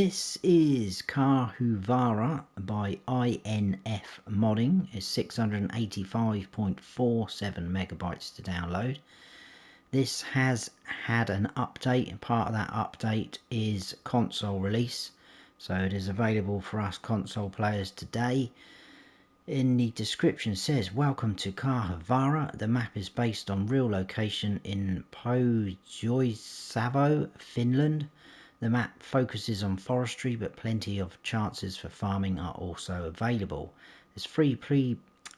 This is Karhuvaara by INF Modding. It's 685.47 megabytes to download. This has had an update, and part of that update is console release. So it is available for us console players today. In the description says, welcome to Karhuvaara. The map is based on real location in Pohjois-Savo, Finland. The map focuses on forestry, but plenty of chances for farming are also available. There's three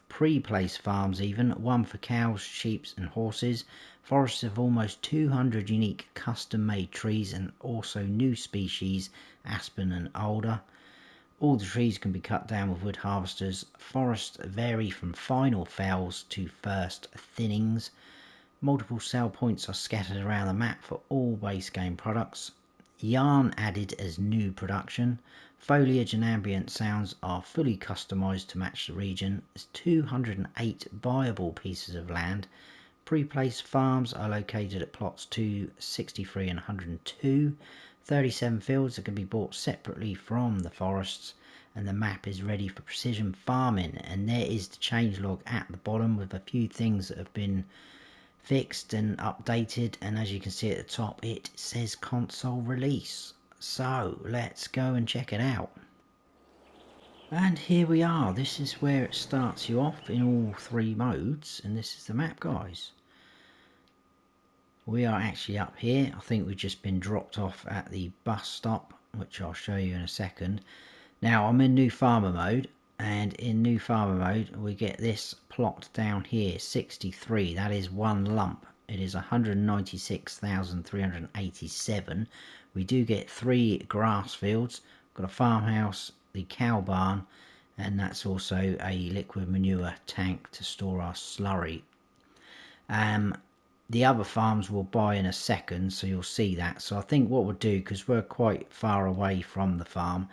pre-placed farms even, one for cows, sheep and horses, forests of almost 200 unique custom-made trees and also new species, aspen and alder. All the trees can be cut down with wood harvesters. Forests vary from final fells to first thinnings. Multiple sell points are scattered around the map for all base game products. Yarn added as new production. Foliage and ambient sounds are fully customised to match the region. There's 208 viable pieces of land. Pre-placed farms are located at plots 2, 63 and 102. 37 fields that can be bought separately from the forests, and the map is ready for precision farming. And there is the changelog at the bottom with a few things that have been fixed and updated, and as you can see at the top it says console release. So let's go and check it out. And here we are. This is where it starts you off in all three modes, and this is the map, guys. We are actually up here. I think we've just been dropped off at the bus stop, which I'll show you in a second. Now I'm in new farmer mode, and in new farmer mode we get this plot down here, 63. That is one lump. It is 196,387. We do get 3 grass fields. We've got a farmhouse, the cow barn, and that's also a liquid manure tank to store our slurry. The other farms we'll buy in a second, so you'll see that. So I think what we'll do, because we're quite far away from the farm,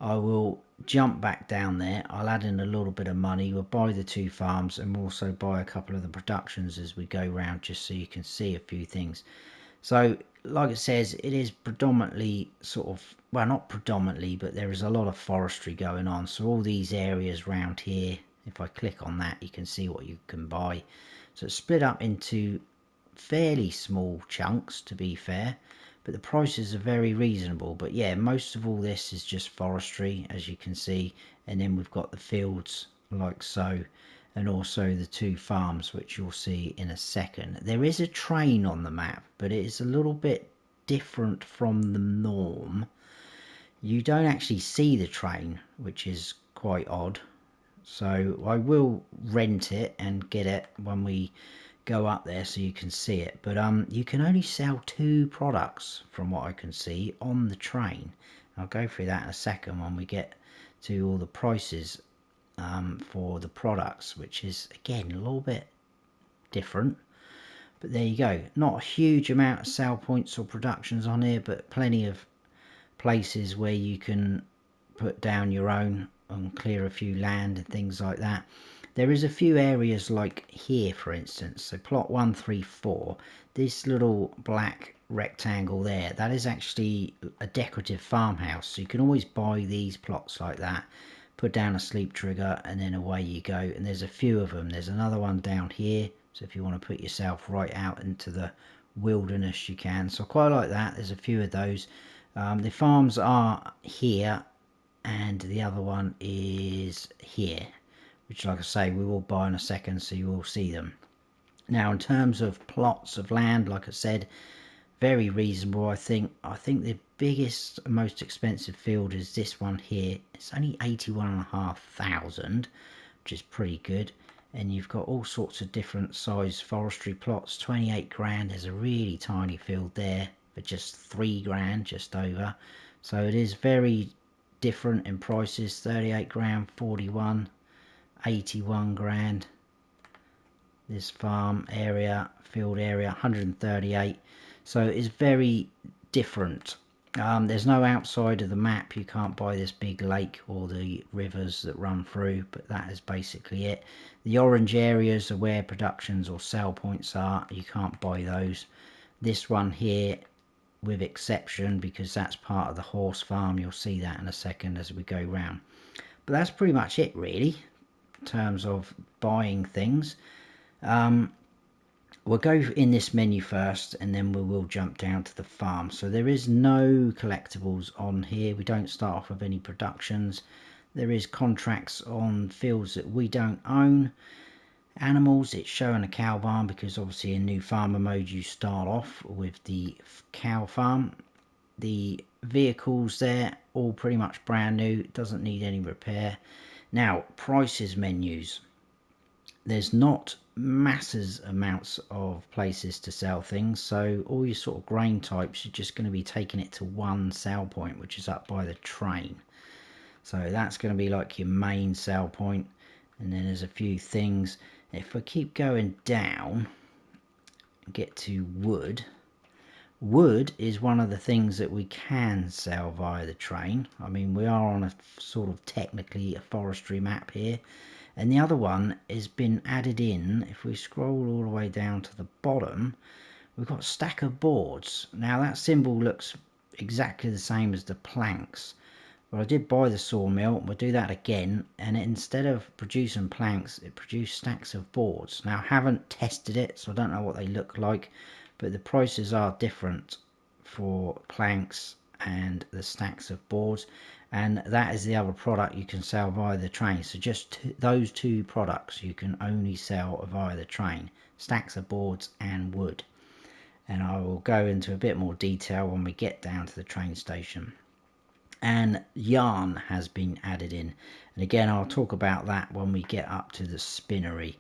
I will jump back down there. I'll add in a little bit of money. We'll buy the 2 farms, and we'll also buy a couple of the productions as we go round, just so you can see a few things. So like it says, it is predominantly sort of, well, not predominantly, but there is a lot of forestry going on. So all these areas round here, if I click on that, you can see what you can buy. So it's split up into fairly small chunks, to be fair, but the prices are very reasonable. But yeah, most of all this is just forestry, as you can see, and then we've got the fields like so, and also the 2 farms, which you'll see in a second. There is a train on the map, but it is a little bit different from the norm. You don't actually see the train, which is quite odd. So I will rent it and get it when we go up there so you can see it. But you can only sell 2 products from what I can see on the train. I'll go through that in a second when we get to all the prices for the products, which is again a little bit different. But there you go. Not a huge amount of sell points or productions on here, but plenty of places where you can put down your own and clear a few land and things like that. There is a few areas like here, for instance. So plot 134, this little black rectangle there, that is actually a decorative farmhouse. So you can always buy these plots like that, put down a sleep trigger, and then away you go. And there's a few of them. There's another one down here, so if you want to put yourself right out into the wilderness, you can. So I quite like that. There's a few of those. The farms are here, and the other one is here, which, like I say, we will buy in a second, so you will see them. Now, in terms of plots of land, like I said, very reasonable. I think the biggest, most expensive field is this one here. It's only 81,500, which is pretty good. And you've got all sorts of different size forestry plots. 28 grand. There's a really tiny field there for just 3 grand, just over. So it is very different in prices. 38 grand, 41, 81 grand. This farm area, field area, 138. So it's very different. There's no outside of the map. You can't buy this big lake or the rivers that run through, but that is basically it. The orange areas are where productions or sell points are. You can't buy those. This one here, with exception, because that's part of the horse farm. You'll see that in a second as we go round. But that's pretty much it really in terms of buying things. We'll go in this menu first, and then we will jump down to the farm. So there is no collectibles on here. We don't start off with any productions. There is contracts on fields that we don't own. Animals, it's showing a cow barn, because obviously in new farmer mode you start off with the cow farm. The vehicles there, all pretty much brand new, doesn't need any repair. Now, prices menus. There's not masses amounts of places to sell things, so all your sort of grain types, you're just going to be taking it to one sell point, which is up by the train. So that's going to be like your main sell point, and then there's a few things. If we keep going down, get to wood. Wood is one of the things that we can sell via the train. I mean, we are on a sort of technically a forestry map here. And the other one has been added in. If we scroll all the way down to the bottom, we've got a stack of boards. Now that symbol looks exactly the same as the planks. But I did buy the sawmill. We'll do that again. And instead of producing planks, it produced stacks of boards. Now I haven't tested it, so I don't know what they look like. But the prices are different for planks and the stacks of boards. And that is the other product you can sell via the train. So just those two products you can only sell via the train. Stacks of boards and wood. And I will go into a bit more detail when we get down to the train station. And yarn has been added in. And again, I'll talk about that when we get up to the spinnery.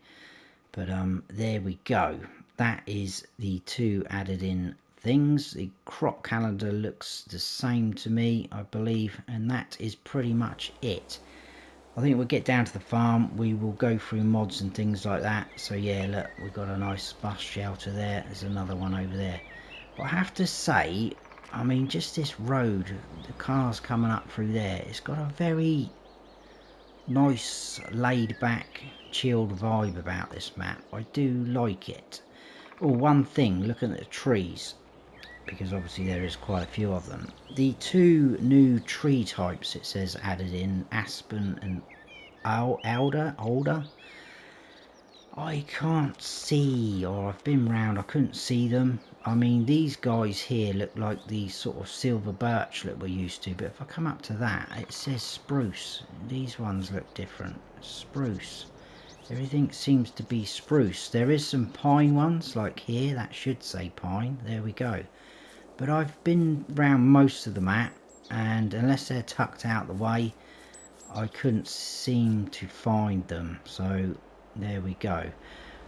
But there we go. That is the two added in things. The crop calendar looks the same to me, I believe, and that is pretty much it. I think we'll get down to the farm. We will go through mods and things like that. So yeah, look, we've got a nice bus shelter there. There's another one over there. But I have to say, I mean, just this road, the cars coming up through there, it's got a very nice, laid back, chilled vibe about this map. I do like it. Oh, one thing, looking at the trees, because obviously there is quite a few of them. The two new tree types it says added in, aspen and alder. I can't see, or I've been round, I couldn't see them. I mean, these guys here look like the sort of silver birch that we're used to, but if I come up to that, it says spruce. These ones look different. Spruce. Everything seems to be spruce. There is some pine ones, like here, that should say pine. There we go. But I've been round most of the map, and unless they're tucked out the way, I couldn't seem to find them. So there we go.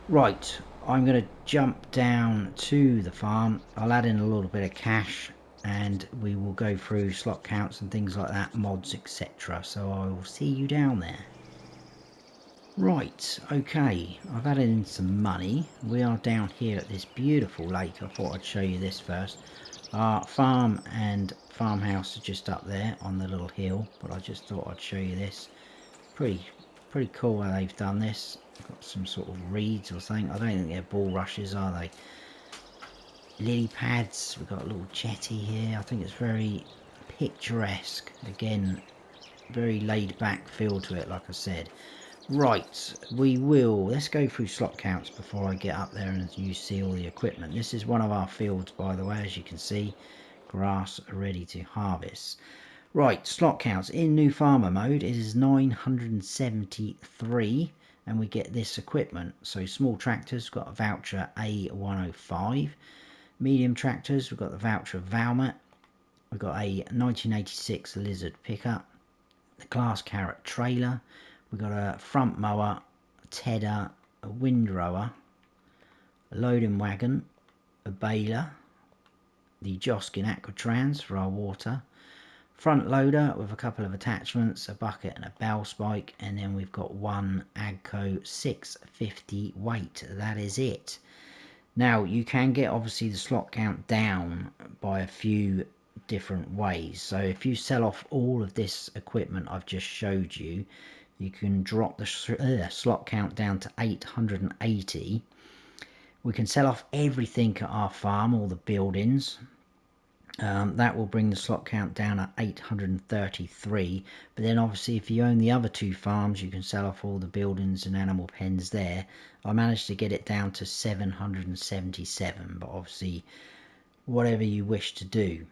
Right, I'm going to jump down to the farm. I'll add in a little bit of cash, and we will go through slot counts and things like that, mods, etc. So I will see you down there. Right, okay, I've added in some money. We are down here at this beautiful lake. I thought I'd show you this first. Our farm and farmhouse are just up there on the little hill, but I just thought I'd show you this. Pretty cool how they've done this. Got some sort of reeds or something. I don't think they're bulrushes, are they? Lily pads. We've got a little jetty here. I think it's very picturesque. Again, very laid back feel to it, like I said. Right, let's go through slot counts before I get up there and you see all the equipment. This is one of our fields, by the way, as you can see. Grass ready to harvest. Right, slot counts. In new farmer mode, it is 973, and we get this equipment. So small tractors, got a voucher A105. Medium tractors, we've got the voucher Valmet. We've got a 1986 Lizard pickup. The Glass Carrot trailer. We've got a front mower, a tedder, a windrower, a loading wagon, a baler, the Joskin Aquatrans for our water, front loader with a couple of attachments, a bucket and a bell spike, and then we've got one Agco 650 weight. That is it. Now you can get obviously the slot count down by a few different ways. So if you sell off all of this equipment I've just showed you, you can drop the slot count down to 880. We can sell off everything at our farm, all the buildings. That will bring the slot count down at 833, but then obviously if you own the other 2 farms you can sell off all the buildings and animal pens there. I managed to get it down to 777, but obviously whatever you wish to do.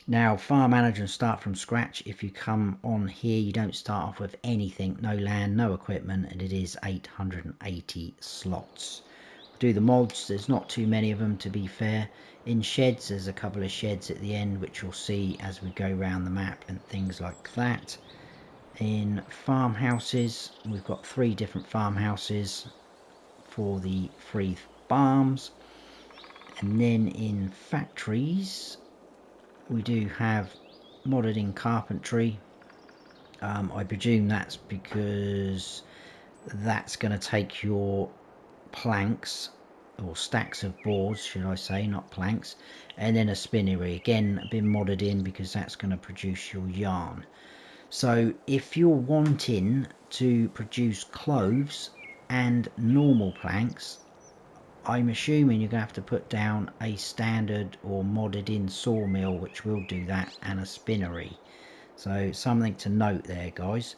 Now, farm manager and start from scratch. If you come on here, you don't start off with anything, no land, no equipment, and it is 880 slots. Do the mods, there's not too many of them to be fair. In sheds, there's a couple of sheds at the end, which you'll see as we go around the map and things like that. In farmhouses, we've got 3 different farmhouses for the 3 farms. And then in factories, we do have modded in carpentry. I presume that's because that's going to take your planks, or stacks of boards should I say, not planks, and then a spinnery, again been modded in because that's going to produce your yarn. So if you're wanting to produce clothes and normal planks, I'm assuming you're going to have to put down a standard or modded in sawmill, which will do that, and a spinnery. So something to note there, guys.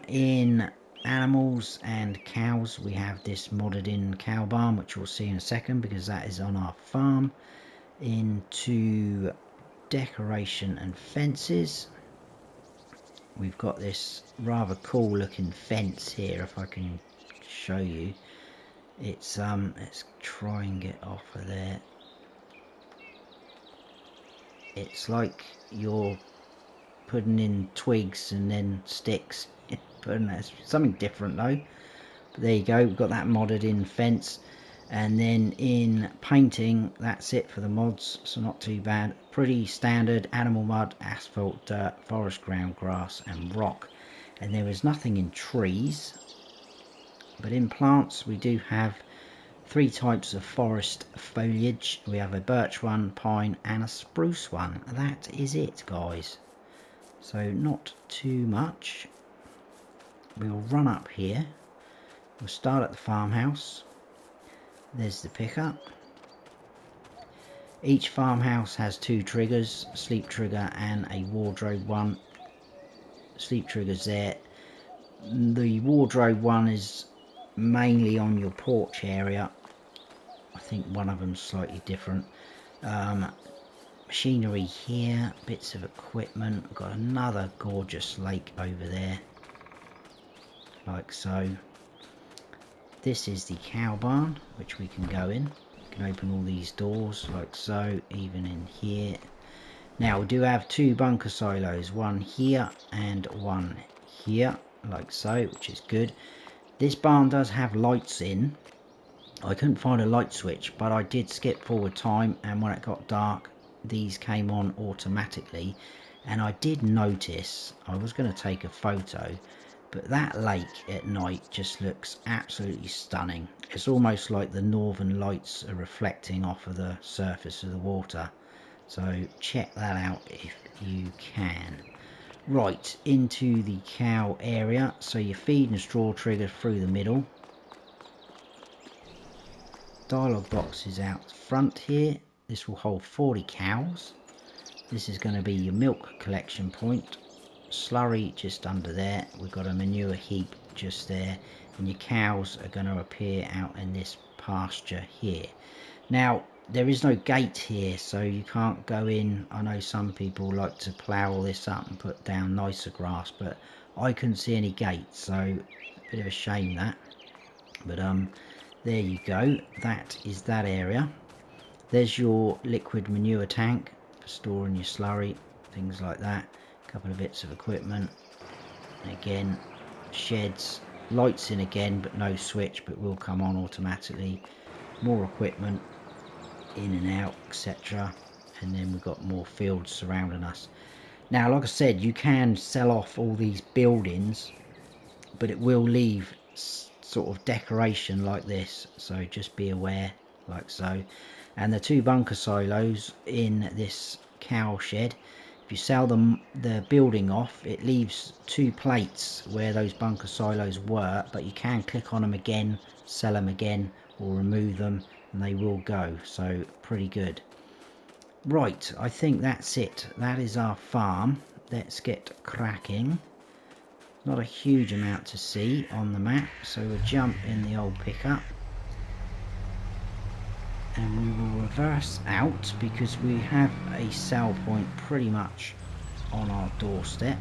In animals and cows, we have this modded in cow barn, which we'll see in a second because that is on our farm. Into decoration and fences, we've got this rather cool looking fence here, if I can show you. It's let's try and get off of there. It's like you're putting in twigs and then sticks. Putting something different though. But there you go, we've got that modded in fence. And then in painting, that's it for the mods, so not too bad. Pretty standard: animal mud, asphalt, dirt, forest ground, grass and rock. And there is nothing in trees. But in plants, we do have 3 types of forest foliage. We have a birch one, pine and a spruce one. That is it, guys. So not too much. We'll run up here. We'll start at the farmhouse. There's the pickup. Each farmhouse has 2 triggers, sleep trigger and a wardrobe one. Sleep trigger's there. The wardrobe one is mainly on your porch area. I think one of them's slightly different. Machinery here, bits of equipment. We've got another gorgeous lake over there, like so. This is the cow barn, which we can go in. We can open all these doors like so, even in here. Now we do have 2 bunker silos, one here and one here, like so, which is good. This barn does have lights in. I couldn't find a light switch, but I did skip forward time, and when it got dark these came on automatically. And I did notice, I was going to take a photo, but that lake at night just looks absolutely stunning. It's almost like the northern lights are reflecting off of the surface of the water. So check that out if you can. Right, into the cow area. So your feed and straw trigger through the middle. Dialogue box is out front here. This will hold 40 cows. This is going to be your milk collection point. Slurry just under there. We've got a manure heap just there. And your cows are going to appear out in this pasture here. Now, there is no gate here, so you can't go in. I know some people like to plough all this up and put down nicer grass, but I couldn't see any gate, so a bit of a shame that. But there you go. That is that area. There's your liquid manure tank for storing your slurry, things like that. A couple of bits of equipment. And again, sheds. Lights in again, but no switch, but will come on automatically. More equipment in and out, etc. And then we've got more fields surrounding us. Now, like I said, you can sell off all these buildings, but it will leave sort of decoration like this, so just be aware, like so. And the 2 bunker silos in this cow shed, if you sell them the building off, it leaves 2 plates where those bunker silos were, but you can click on them again, sell them again, or remove them, and they will go. So pretty good. Right, I think that's it. That is our farm. Let's get cracking. Not a huge amount to see on the map, so we'll jump in the old pickup. And we will reverse out because we have a sell point pretty much on our doorstep.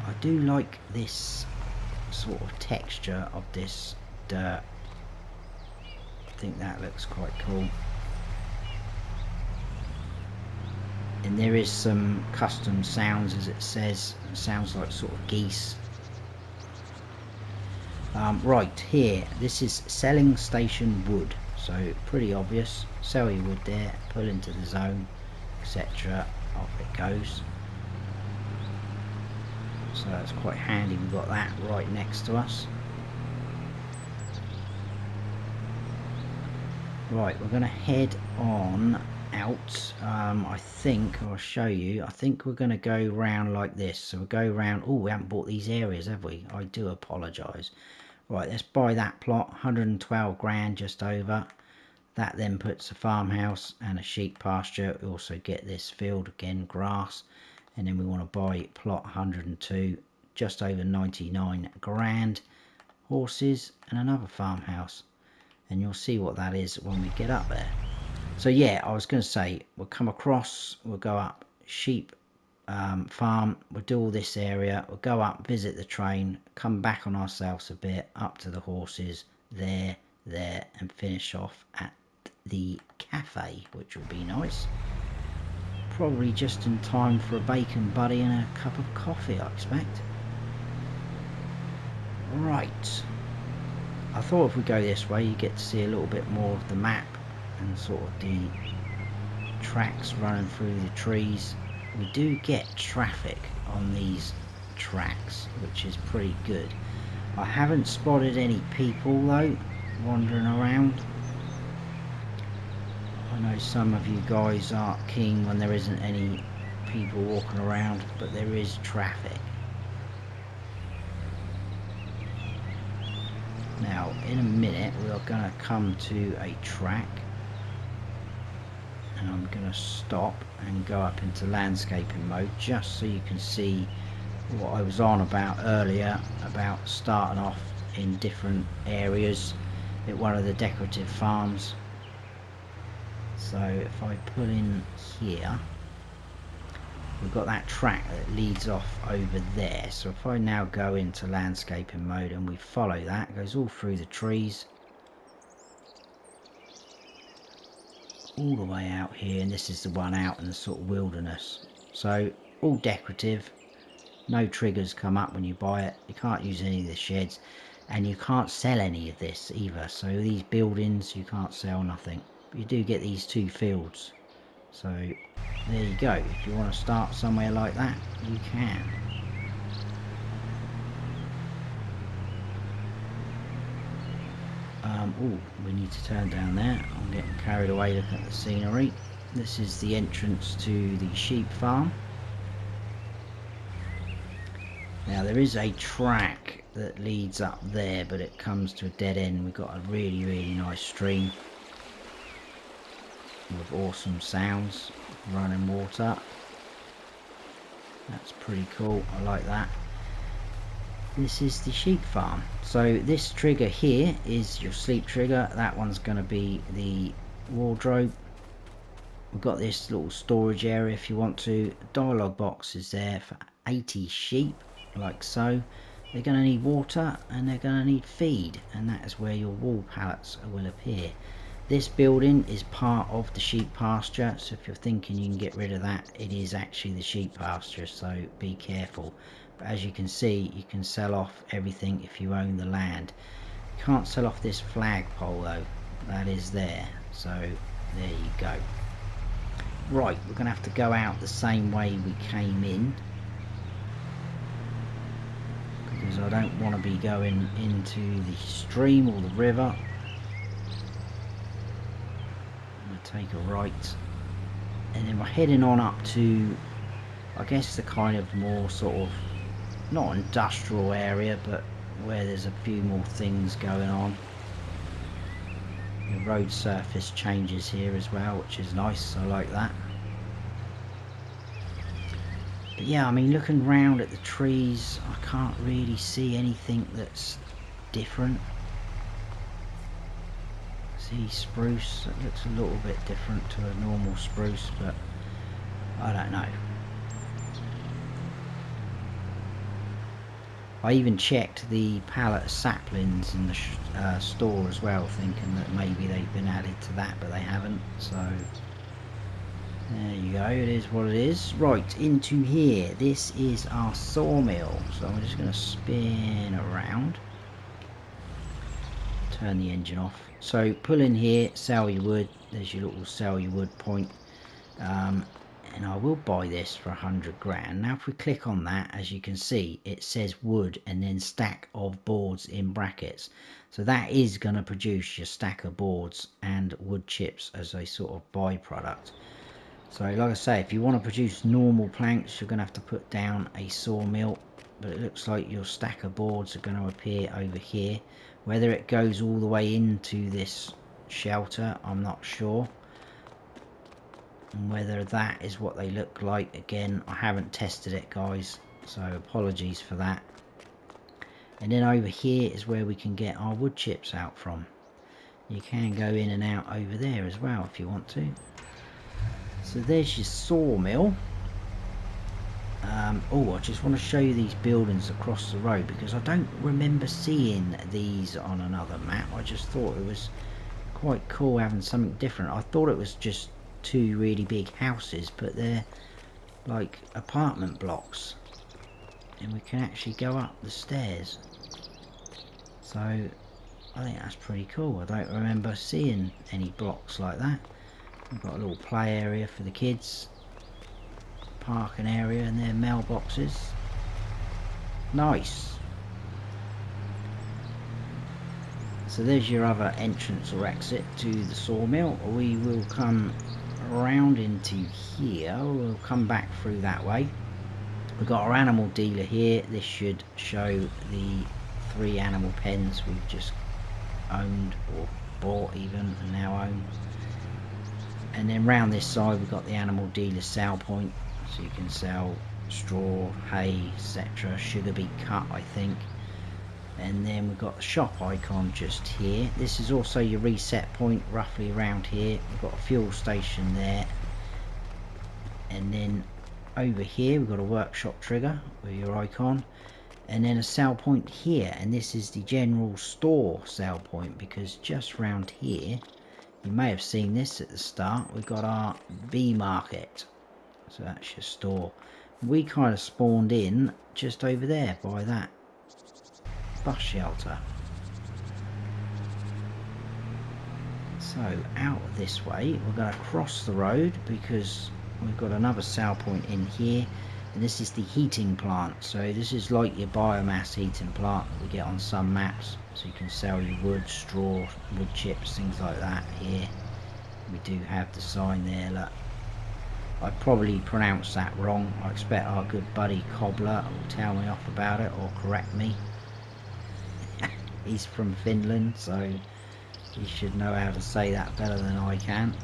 I do like this sort of texture of this dirt. I think that looks quite cool. And there is some custom sounds, as it says. It sounds like sort of geese. Right, here, this is selling station wood. So pretty obvious. Sell your wood there, pull into the zone, etc. Off it goes. So that's quite handy, we've got that right next to us. Right, we're going to head on out. I think I'll show you. I think we're going to go round like this. So we'll go round. Oh, we haven't bought these areas, have we? I do apologise. Right, let's buy that plot. 112 grand, just over. That then puts a farmhouse and a sheep pasture. We also get this field again, grass. And then we want to buy plot 102, just over 99 grand. Horses and another farmhouse. And you'll see what that is when we get up there. So yeah, I was going to say, we'll come across, we'll go up sheep farm, we'll do all this area, we'll go up, visit the train, come back on ourselves a bit, up to the horses, there, and finish off at the cafe, which will be nice. Probably just in time for a bacon buddy and a cup of coffee, I expect. Right. I thought if we go this way, you get to see a little bit more of the map and sort of the tracks running through the trees. We do get traffic on these tracks, which is pretty good. I haven't spotted any people though wandering around. I know some of you guys aren't keen when there isn't any people walking around, but there is traffic. Now, in a minute, we are going to come to a track. And I'm going to stop and go up into landscaping mode, just so you can see what I was on about earlier, about starting off in different areas at one of the decorative farms. So if I pull in here, we've got that track that leads off over there. So if I now go into landscaping mode and we follow that, it goes all through the trees, all the way out here, and this is the one out in the sort of wilderness. So all decorative, no triggers come up when you buy it, you can't use any of the sheds, and you can't sell any of this either. So these buildings, you can't sell nothing, but you do get these two fields. So there you go. If you want to start somewhere like that, you can. Oh, we need to turn down there. I'm getting carried away looking at the scenery. This is the entrance to the sheep farm. Now there is a track that leads up there, but it comes to a dead end. We've got a really, really nice stream with awesome sounds, running water. That's pretty cool. I like that. This is the sheep farm. So this trigger here is your sleep trigger. That one's going to be the wardrobe. We've got this little storage area if you want to. Dialogue box is there for 80 sheep, like so. They're going to need water and they're going to need feed, and that is where your wall pallets will appear. This building is part of the sheep pasture, so if you're thinking you can get rid of that, it is actually the sheep pasture, so be careful. But as you can see, you can sell off everything if you own the land. You can't sell off this flagpole though, that is there, so there you go. Right, we're going to have to go out the same way we came in, because I don't want to be going into the stream or the river. I'm going to take a right, and then we're heading on up to, I guess, the kind of more sort of, not industrial area, but where there's a few more things going on. The road surface changes here as well, which is nice. I like that. But yeah, I mean, looking round at the trees, I can't really see anything that's different. See spruce, it looks a little bit different to a normal spruce, but I don't know. I even checked the pallet of saplings in the store as well, thinking that maybe they've been added to that, but they haven't. So there you go, it is what it is. Right, into here. This is our sawmill. So I'm just going to spin around. Turn the engine off. So pull in here, sell your wood. There's your little sell your wood point. And I will buy this for 100 grand. Now if we click on that, as you can see, it says wood and then stack of boards in brackets. So that is going to produce your stack of boards and wood chips as a sort of byproduct. So like I say, if you want to produce normal planks, you're going to have to put down a sawmill. But it looks like your stack of boards are going to appear over here. Whether it goes all the way into this shelter, I'm not sure. And whether that is what they look like, again, I haven't tested it, guys, so apologies for that. And then over here is where we can get our wood chips out from. You can go in and out over there as well if you want to. So there's your sawmill. Oh, I just want to show you these buildings across the road, because I don't remember seeing these on another map. I just thought it was quite cool having something different. I thought it was just two really big houses, but they're like apartment blocks, and we can actually go up the stairs. So I think that's pretty cool. I don't remember seeing any blocks like that. We've got a little play area for the kids, parking area, and their mailboxes. Nice. So there's your other entrance or exit to the sawmill. We will come around into here. We'll come back through that way. We've got our animal dealer here. This should show the 3 animal pens we've just owned, or bought even, and now own. And then round this side we've got the animal dealer sale point, so you can sell straw, hay, etc. Sugar beet cut, I think. And then we've got the shop icon just here. This is also your reset point, roughly around here. We've got a fuel station there, and then over here we've got a workshop trigger with your icon, and then a sell point here. And this is the general store sell point, because just round here, you may have seen this at the start, we've got our bee market. So that's your store. We kind of spawned in just over there by that bus shelter. So out this way, we're going to cross the road, because we've got another sale point in here, and this is the heating plant. So this is like your biomass heating plant that we get on some maps, so you can sell your wood, straw, wood chips, things like that. Here we do have the sign there. Look, I probably pronounced that wrong. I expect our good buddy Cobbler will tell me off about it or correct me. He's from Finland, so he should know how to say that better than I can.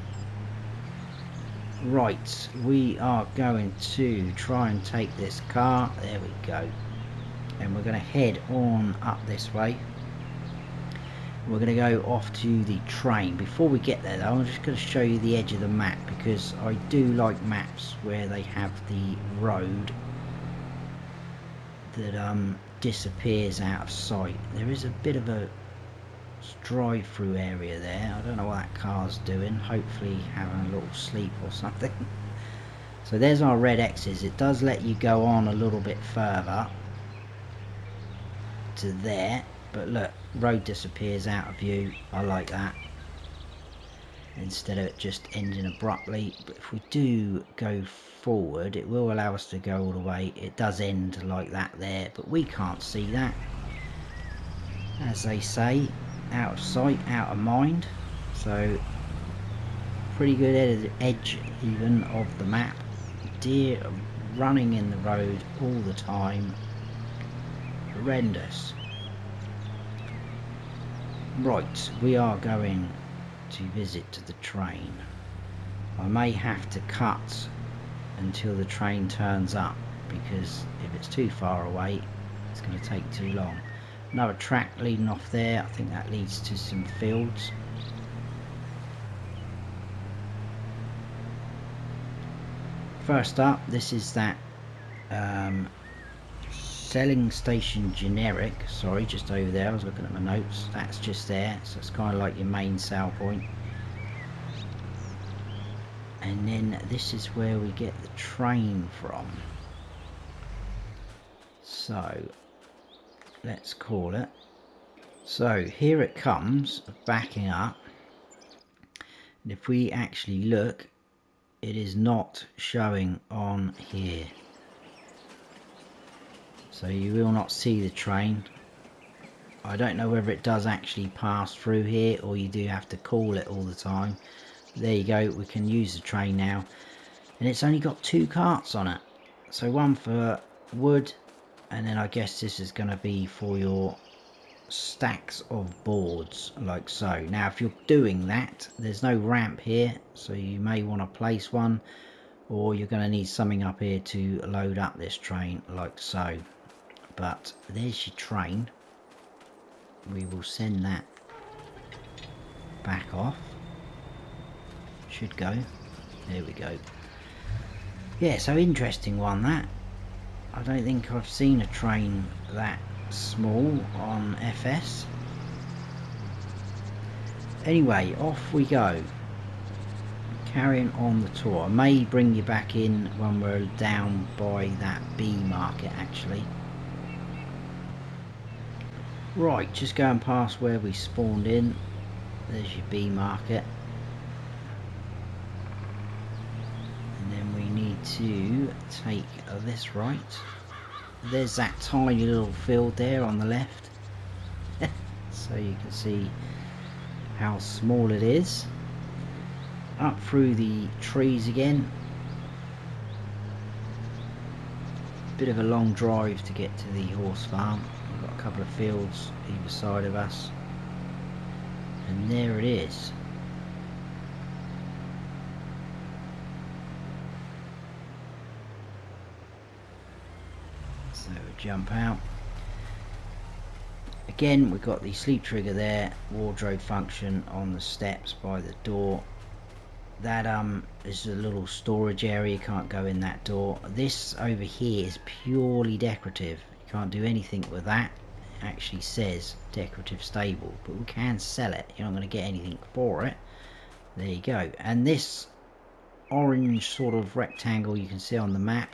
Right, we are going to try and take this car. There we go. And we're going to head on up this way. We're going to go off to the train. Before we get there though, I'm just going to show you the edge of the map, because I do like maps where they have the road that disappears out of sight. There is a bit of a drive-through area there. I don't know what that car's doing. Hopefully having a little sleep or something. So there's our red X's. It does let you go on a little bit further to there, but look, road disappears out of view. I like that, instead of it just ending abruptly. But if we do go forward, it will allow us to go all the way. It does end like that there, but we can't see that. As they say, out of sight, out of mind. So pretty good edge even of the map. Deer running in the road all the time. Horrendous. Right, we are going to visit the train. I may have to cut until the train turns up, because if it's too far away it's going to take too long. Another track leading off there. I think that leads to some fields. First up, this is that selling station generic. Sorry, just over there. I was looking at my notes. That's just there, so it's kind of like your main sale point. And then this is where we get the train from. So let's call it. So here it comes, backing up. And if we actually look, it is not showing on here. So you will not see the train. I don't know whether it does actually pass through here, or you do have to call it all the time. There you go, we can use the train now. And it's only got 2 carts on it. So one for wood, and then I guess this is going to be for your stacks of boards, like so. Now if you're doing that, there's no ramp here, so you may want to place one, or you're going to need something up here to load up this train, like so. But there's your train. We will send that back off. Should go. There we go. Yeah, so interesting one that. I don't think I've seen a train that small on FS. Anyway, off we go. Carrying on the tour. I may bring you back in when we're down by that bee market actually. Right, just going past where we spawned in. There's your bee market. And then we need to take this right. There's that tiny little field there on the left. So you can see how small it is. Up through the trees again. Bit of a long drive to get to the horse farm. We've got a couple of fields either side of us. And there it is. So we jump out. Again, we've got the sleep trigger there, wardrobe function on the steps by the door. That is a little storage area, you can't go in that door. This over here is purely decorative. You can't do anything with that. It actually says decorative stable, but we can sell it. You're not going to get anything for it. There you go. And this orange sort of rectangle you can see on the map,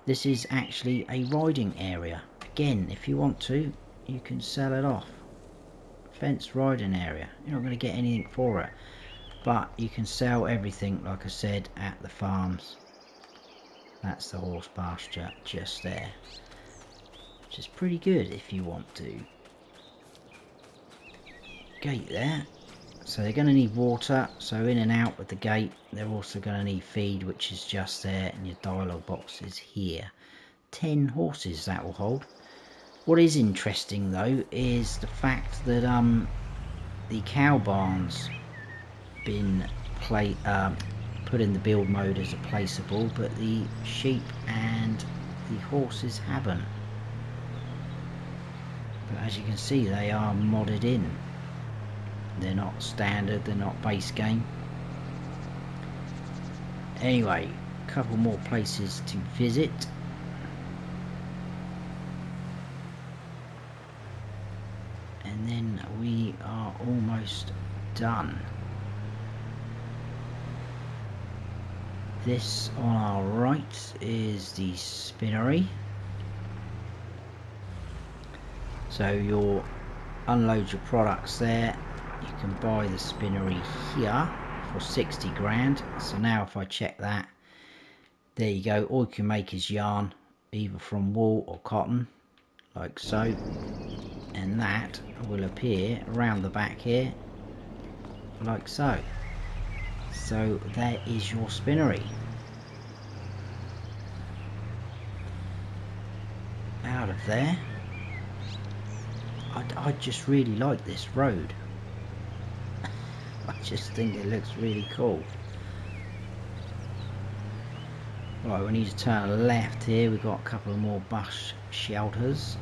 this is actually a riding area. Again, if you want to, you can sell it off. Fenced riding area. You're not going to get anything for it. But you can sell everything, like I said, at the farms. That's the horse pasture just there. Which is pretty good if you want to. Gate there. So they're going to need water. So in and out with the gate. They're also going to need feed, which is just there. And your dialogue box is here. 10 horses that will hold. What is interesting though is the fact that the cow barns been put in the build mode as a placeable, but the sheep and the horses haven't. But as you can see, they are modded in. They're not standard, they're not base game. Anyway, a couple more places to visit. And then we are almost done. This on our right is the spinnery. So you'll unload your products there. You can buy the spinnery here for 60 grand. So now if I check that, there you go. All you can make is yarn, either from wool or cotton, like so. And that will appear around the back here, like so. So there is your spinnery. Out of there. I just really like this road. I just think it looks really cool. Right, we need to turn left here. We've got a couple of more bus shelters.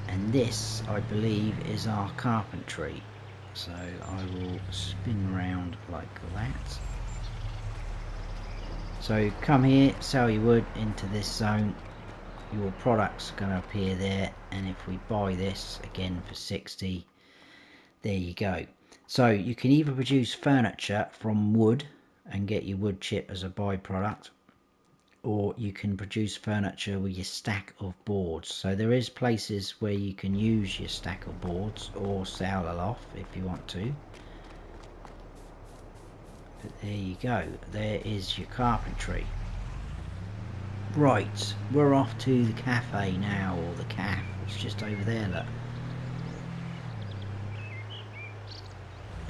And this, I believe, is our carpentry. So I will spin round like that. So come here, sell your wood into this zone. Your product's going to appear there, and if we buy this again for 60, there you go. So you can either produce furniture from wood and get your wood chip as a byproduct, or you can produce furniture with your stack of boards. So there is places where you can use your stack of boards or sell it off if you want to. But there you go, there is your carpentry. Right, we're off to the cafe now, or the caf, it's just over there, look.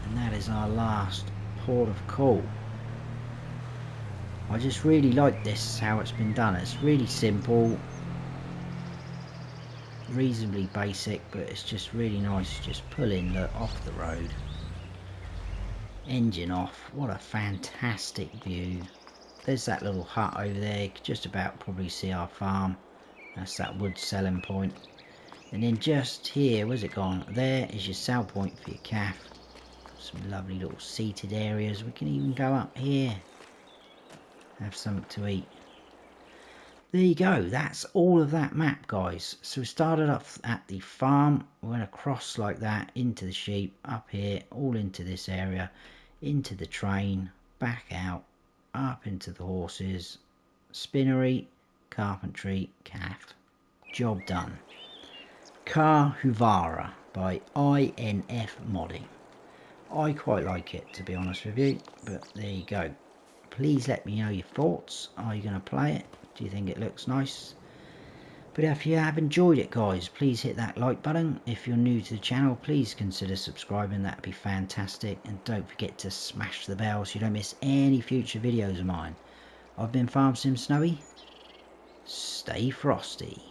And that is our last port of call. I just really like this, how it's been done. It's really simple, reasonably basic, but it's just really nice. Just pull in, look, off the road. Engine off. What a fantastic view. There's that little hut over there. You can just about probably see our farm. That's that wood selling point. And then just here, where's it gone? There is your sell point for your calf. Some lovely little seated areas. We can even go up here. Have something to eat. There you go. That's all of that map, guys. So we started off at the farm. We went across like that into the sheep. Up here. All into this area. Into the train. Back out. Up into the horses, spinnery, carpentry, calf. Job done. Karhuvaara by INF Modding. I quite like it, to be honest with you, but there you go. Please let me know your thoughts. Are you going to play it? Do you think it looks nice? But if you have enjoyed it, guys, please hit that like button. If you're new to the channel, please consider subscribing. That'd be fantastic. And don't forget to smash the bell so you don't miss any future videos of mine. I've been Farm Sim Snowy. Stay frosty.